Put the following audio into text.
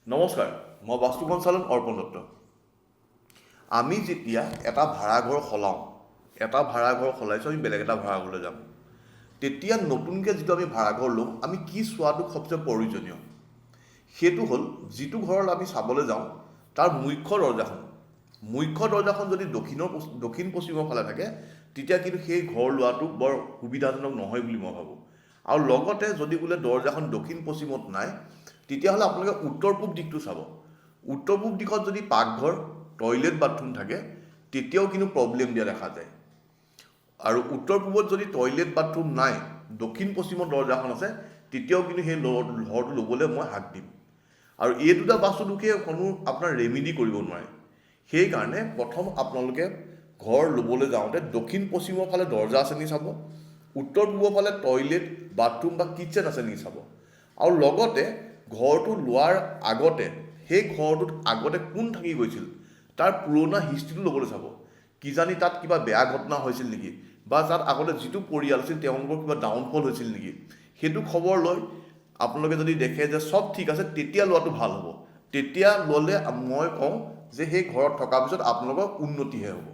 নমস্কাৰ, মই বাস্তু সঞ্চালক অৰ্পণ দত্ত। আমি যেতিয়া এটা ভাড়াঘৰ সলাইছোঁ আমি বেলেগ এটা ভাড়াঘৰলৈ যাম, তেতিয়া নতুনকৈ যিটো আমি ভাড়াঘৰ লওঁ আমি কি চোৱাটো সবচে প্ৰয়োজনীয় সেইটো হ'ল যিটো ঘৰত আমি চাবলৈ যাওঁ তাৰ মুখ্য দৰজাখন যদি দক্ষিণ পশ্চিমৰ ফালে থাকে তেতিয়া কিন্তু সেই ঘৰ লোৱাটো বৰ সুবিধাজনক নহয় বুলি মই ভাবোঁ। আৰু লগতে যদি বোলে দৰজাখন দক্ষিণ পশ্চিমত নাই তেতিয়াহ'লে আপোনালোকে উত্তৰ পূব দিশটো চাব। উত্তৰ পূব দিশত যদি পাকঘৰ, টয়লেট, বাথৰুম থাকে তেতিয়াও কিন্তু প্ৰব্লেম দিয়া দেখা যায়। আৰু উত্তৰ পূবত যদি টয়লেট বাথৰুম নাই, দক্ষিণ পশ্চিমত দৰজাখন আছে, তেতিয়াও কিন্তু সেই ঘৰটো ল'বলৈ মই হাক দিম। আৰু এই দুটা বাস্তু দোষে কোনো আপোনাৰ ৰেমিডি কৰিব নোৱাৰে। সেইকাৰণে প্ৰথম আপোনালোকে ঘৰ ল'বলৈ যাওঁতে দক্ষিণ পশ্চিমৰ ফালে দৰজা আছে নেকি চাব, উত্তৰ পূবৰ ফালে টয়লেট, বাথৰুম বা কিটচেন আছে নেকি চাব। আৰু লগতে ঘৰটো লোৱাৰ আগতে সেই ঘৰটোত আগতে কোন থাকি গৈছিল তাৰ পুৰণা হিষ্ট্ৰীটো ল'বলৈ চাব। কিজানি তাত কিবা বেয়া ঘটনা হৈছিল নেকি, বা তাত আগতে যিটো পৰিয়াল আছিল তেওঁলোকৰ কিবা ডাউনফল হৈছিল নেকি, সেইটো খবৰ লৈ আপোনালোকে যদি দেখে যে চব ঠিক আছে তেতিয়া লোৱাটো ভাল হ'ব। তেতিয়া ল'লে মই কওঁ যে সেই ঘৰত থকাৰ পিছত আপোনালোকৰ উন্নতিহে হ'ব।